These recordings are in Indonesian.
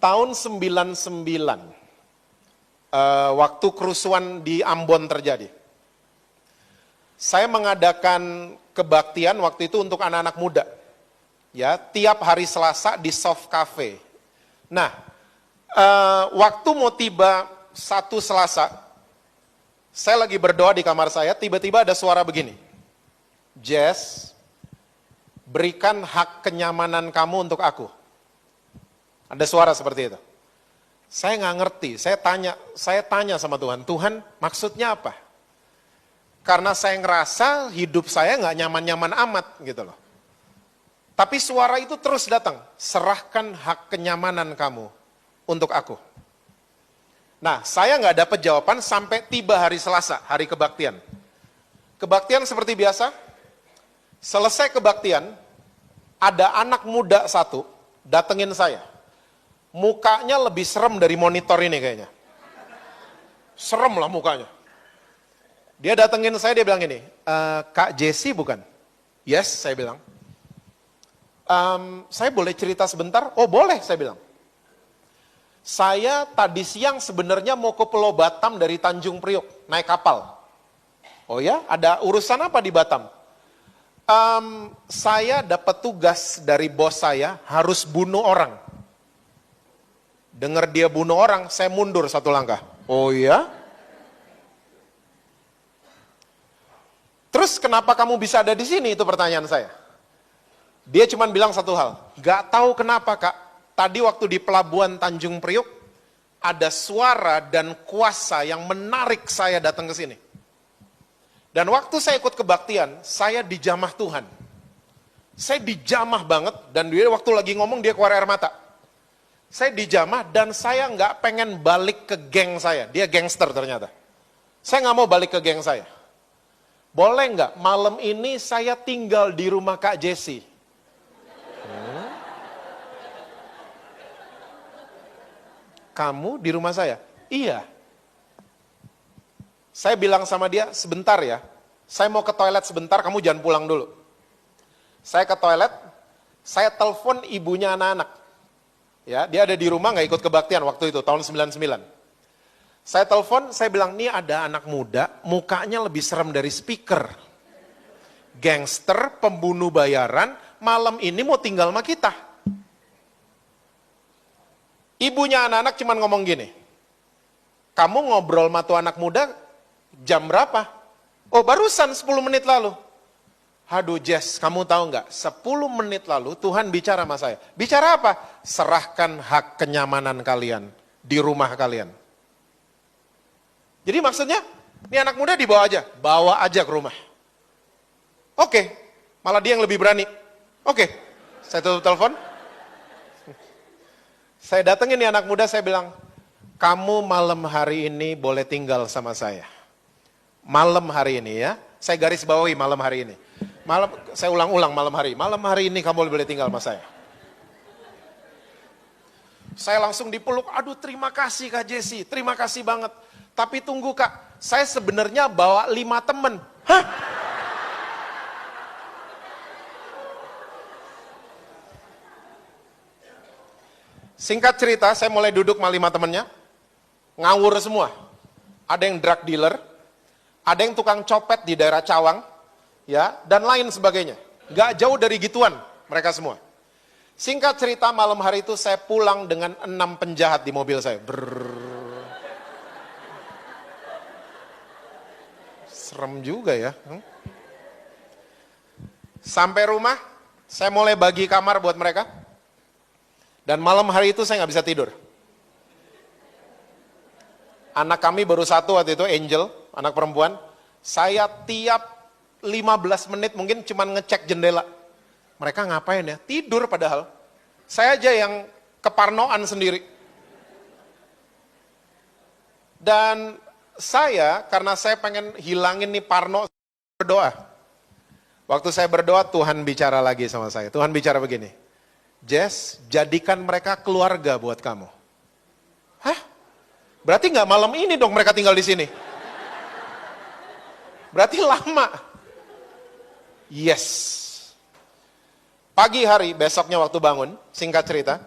Tahun 99, waktu kerusuhan di Ambon terjadi. Saya mengadakan kebaktian waktu itu untuk anak-anak muda. Ya, tiap hari Selasa di Soft Cafe. Nah, waktu mau tiba satu Selasa, saya lagi berdoa di kamar saya, tiba-tiba ada suara begini. Jess, berikan hak kenyamanan kamu untuk aku. Ada suara seperti itu. Saya nggak ngerti, saya tanya sama Tuhan, Tuhan maksudnya apa? Karena saya ngerasa hidup saya nggak nyaman-nyaman amat gitu loh. Tapi suara itu terus datang, serahkan hak kenyamanan kamu untuk aku. Nah, saya nggak dapat jawaban sampai tiba hari Selasa, hari kebaktian. Kebaktian seperti biasa, selesai kebaktian, ada anak muda satu datengin saya. Mukanya lebih serem dari monitor ini kayaknya. Serem lah mukanya. Dia datengin saya, dia bilang gini, Kak Jesse bukan? Yes, saya bilang. Saya boleh cerita sebentar? Oh boleh, saya bilang. Saya tadi siang sebenarnya mau ke Pulau Batam dari Tanjung Priok, naik kapal. Oh ya, ada urusan apa di Batam? Saya dapat tugas dari bos saya, harus bunuh orang. Dengar dia bunuh orang, saya mundur satu langkah. Oh ya? Terus kenapa kamu bisa ada di sini? Itu pertanyaan saya. Dia cuma bilang satu hal, gak tahu kenapa Kak, tadi waktu di pelabuhan Tanjung Priok, ada suara dan kuasa yang menarik saya datang ke sini. Dan waktu saya ikut kebaktian, saya dijamah Tuhan. Saya dijamah banget, dan dia waktu lagi ngomong dia keluar air mata. Saya dijamah dan saya nggak pengen balik ke geng saya. Dia gangster ternyata. Saya nggak mau balik ke geng saya. Boleh nggak malam ini saya tinggal di rumah Kak Jesse? Kamu di rumah saya? Iya. Saya bilang sama dia, sebentar ya. Saya mau ke toilet sebentar, kamu jangan pulang dulu. Saya ke toilet, saya telepon ibunya anak-anak. Ya, dia ada di rumah nggak ikut kebaktian waktu itu, tahun 99. Saya telepon, saya bilang, nih ada anak muda, mukanya lebih serem dari speaker. Gangster, pembunuh bayaran, malam ini mau tinggal sama kita. Ibunya anak-anak cuma ngomong gini, kamu ngobrol sama tuh anak muda jam berapa? Oh barusan 10 menit lalu. Aduh Jess, kamu tahu nggak? 10 menit lalu Tuhan bicara sama saya. Bicara apa? Serahkan hak kenyamanan kalian di rumah kalian. Jadi maksudnya, ini anak muda dibawa aja. Bawa aja ke rumah. Oke, malah dia yang lebih berani. Oke, saya tutup telepon. Saya datengin nih anak muda, saya bilang, kamu malam hari ini boleh tinggal sama saya. Malam hari ini ya, saya garis bawahi malam hari ini. Saya ulang-ulang malam hari ini kamu boleh tinggal sama saya. Saya langsung dipeluk, aduh terima kasih Kak Jesse, terima kasih banget. Tapi tunggu Kak, saya sebenarnya bawa 5 temen. Hah? Singkat cerita, saya mulai duduk sama 5 temennya, ngawur semua. Ada yang drug dealer, ada yang tukang copet di daerah Cawang, ya, dan lain sebagainya. Gak jauh dari gituan mereka semua. Singkat cerita, malam hari itu saya pulang dengan 6 penjahat di mobil saya. Serem juga ya. Sampai rumah, saya mulai bagi kamar buat mereka. Dan malam hari itu saya nggak bisa tidur. Anak kami baru satu waktu itu, Angel, anak perempuan. Saya tiap 15 menit mungkin cuma ngecek jendela. Mereka ngapain ya? Tidur padahal. Saya aja yang keparnoan sendiri. Dan saya, karena saya pengen hilangin nih parno, berdoa. Waktu saya berdoa, Tuhan bicara lagi sama saya. Tuhan bicara begini, Jess, jadikan mereka keluarga buat kamu. Hah? Berarti nggak malam ini dong mereka tinggal di sini? Berarti lama. Yes. Pagi hari, besoknya waktu bangun, singkat cerita,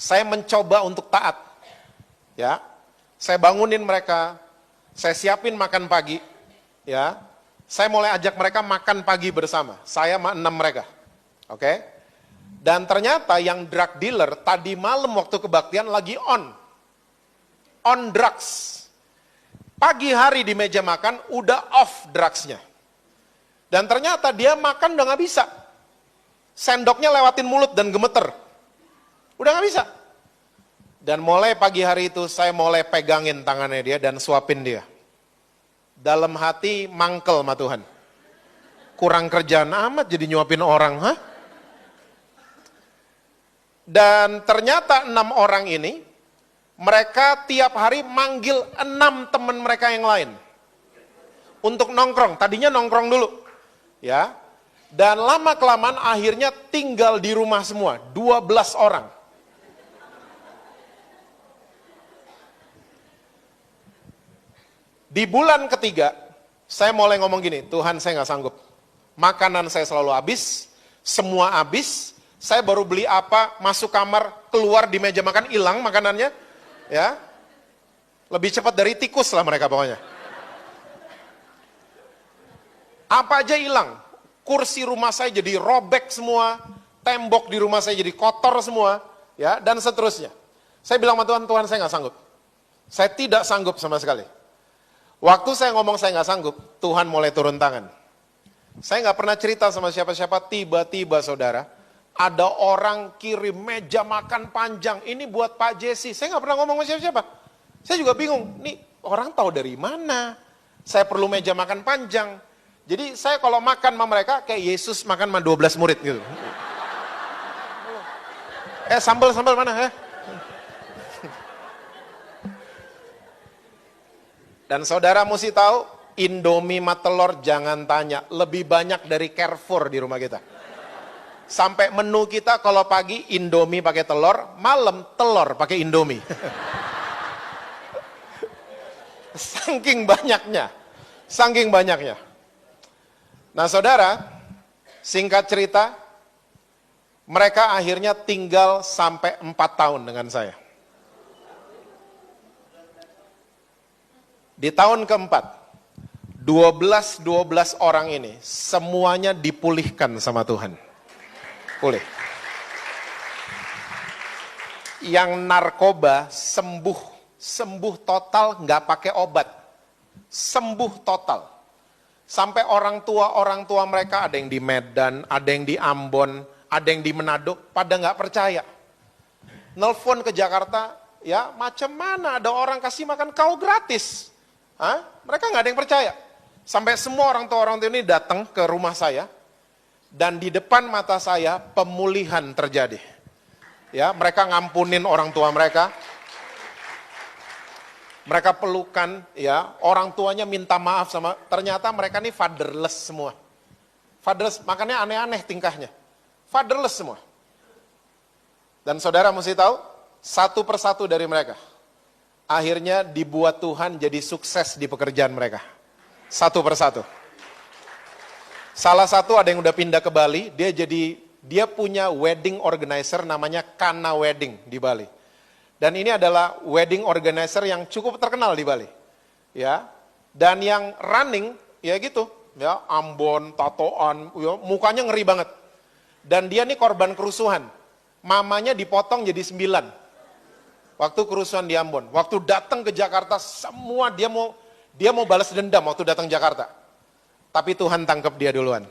saya mencoba untuk taat. Ya, saya bangunin mereka, saya siapin makan pagi, ya, saya mulai ajak mereka makan pagi bersama, saya sama 6 mereka, oke? Dan ternyata yang drug dealer tadi malam waktu kebaktian lagi on drugs. Pagi hari di meja makan udah off drugsnya. Dan ternyata dia makan udah gak bisa. Sendoknya lewatin mulut dan gemeter. Udah gak bisa. Dan mulai pagi hari itu saya mulai pegangin tangannya dia dan suapin dia. Dalam hati mangkel sama Tuhan. Kurang kerjaan amat jadi nyuapin orang, hah? Dan ternyata 6 orang ini, mereka tiap hari manggil 6 teman mereka yang lain. Untuk nongkrong, tadinya nongkrong dulu. Ya. Dan lama-kelamaan akhirnya tinggal di rumah semua, 12 orang. Di bulan ketiga, saya mulai ngomong gini, Tuhan saya nggak sanggup. Makanan saya selalu habis, semua habis, saya baru beli apa, masuk kamar, keluar di meja makan, hilang makanannya. Ya, lebih cepat dari tikus lah mereka pokoknya. Apa aja hilang, kursi rumah saya jadi robek semua, tembok di rumah saya jadi kotor semua, ya, dan seterusnya. Saya bilang sama Tuhan, Tuhan saya nggak sanggup. Saya tidak sanggup sama sekali. Waktu saya ngomong saya nggak sanggup, Tuhan mulai turun tangan. Saya nggak pernah cerita sama siapa-siapa, tiba-tiba saudara, ada orang kirim meja makan panjang, ini buat Pak Jesse. Saya nggak pernah ngomong sama siapa-siapa. Saya juga bingung, nih orang tahu dari mana? Saya perlu meja makan panjang. Jadi saya kalau makan sama mereka, kayak Yesus makan sama 12 murid gitu. Sambal mana? Dan saudara mesti tahu, Indomie sama telur jangan tanya, lebih banyak dari Carrefour di rumah kita. Sampai menu kita kalau pagi Indomie pakai telur, malam telur pakai Indomie. Saking banyaknya. Nah saudara, singkat cerita, mereka akhirnya tinggal sampai 4 tahun dengan saya. Di tahun keempat, 12 orang ini semuanya dipulihkan sama Tuhan. Pulih. Yang narkoba sembuh total, nggak pakai obat. Sembuh total. Sampai orang tua mereka ada yang di Medan, ada yang di Ambon, ada yang di Manado, pada nggak percaya. Nelfon ke Jakarta, ya macam mana ada orang kasih makan kau gratis? Hah? Mereka nggak ada yang percaya. Sampai semua orang tua ini datang ke rumah saya, dan di depan mata saya pemulihan terjadi. Ya, mereka ngampunin orang tua mereka. Mereka pelukan, ya, orang tuanya minta maaf sama, ternyata mereka ini fatherless semua. Fatherless, makanya aneh-aneh tingkahnya. Fatherless semua. Dan saudara mesti tahu, satu persatu dari mereka akhirnya dibuat Tuhan jadi sukses di pekerjaan mereka. Satu persatu. Salah satu ada yang udah pindah ke Bali, dia punya wedding organizer namanya Kana Wedding di Bali. Dan ini adalah wedding organizer yang cukup terkenal di Bali. Ya. Dan yang running ya gitu, ya, Ambon, tatoan, ya, mukanya ngeri banget. Dan dia nih korban kerusuhan. Mamanya dipotong jadi 9. Waktu kerusuhan di Ambon, waktu datang ke Jakarta, semua dia mau balas dendam waktu datang Jakarta. Tapi Tuhan tangkap dia duluan.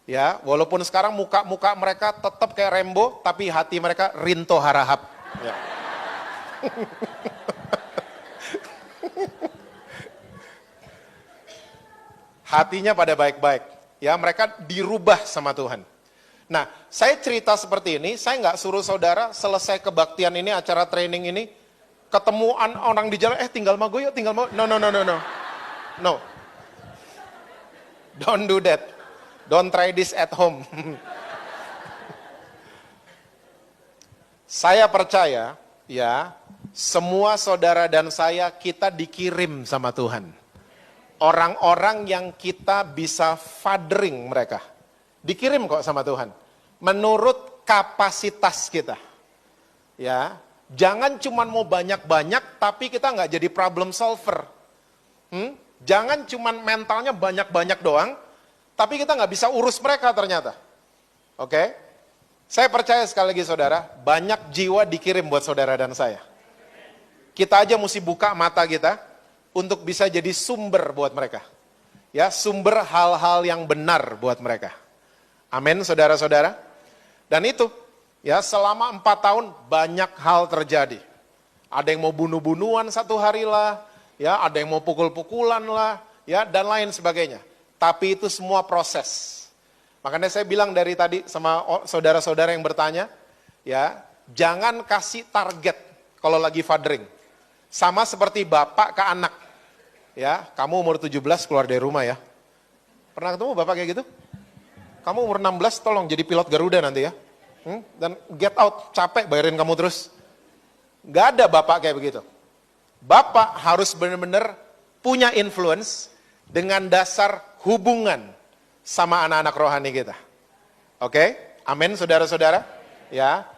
Ya, walaupun sekarang muka mereka tetap kayak Rembo, tapi hati mereka Rinto Harahap. Ya. Hatinya pada baik-baik. Ya, mereka dirubah sama Tuhan. Nah, saya cerita seperti ini, saya nggak suruh saudara selesai kebaktian ini, acara training ini, ketemu orang di jalan, tinggal mau gue yuk, tinggal mau. No. No. Don't do that. Don't try this at home. Saya percaya, ya, semua saudara dan saya, kita dikirim sama Tuhan. Orang-orang yang kita bisa fathering mereka. Dikirim kok sama Tuhan. Menurut kapasitas kita. Ya, Jangan cuman mau banyak-banyak, tapi kita nggak jadi problem solver. Jangan cuman mentalnya banyak-banyak doang, tapi kita nggak bisa urus mereka ternyata. Oke? Saya percaya sekali lagi saudara, banyak jiwa dikirim buat saudara dan saya. Kita aja mesti buka mata kita untuk bisa jadi sumber buat mereka. Ya, sumber hal-hal yang benar buat mereka. Amin, saudara-saudara. Dan itu, ya selama 4 tahun banyak hal terjadi. Ada yang mau bunuh-bunuhan satu hari lah, ya ada yang mau pukul-pukulan lah, ya dan lain sebagainya. Tapi itu semua proses. Makanya saya bilang dari tadi sama saudara-saudara yang bertanya, ya jangan kasih target kalau lagi fathering. Sama seperti bapak ke anak. Ya, kamu umur 17 keluar dari rumah ya. Pernah ketemu bapak kayak gitu? Kamu umur 16 tolong jadi pilot Garuda nanti ya. Dan get out, capek bayarin kamu terus. Gak ada bapak kayak begitu. Bapak harus benar-benar punya influence dengan dasar hubungan sama anak-anak rohani kita. Oke? Amin saudara-saudara? Ya.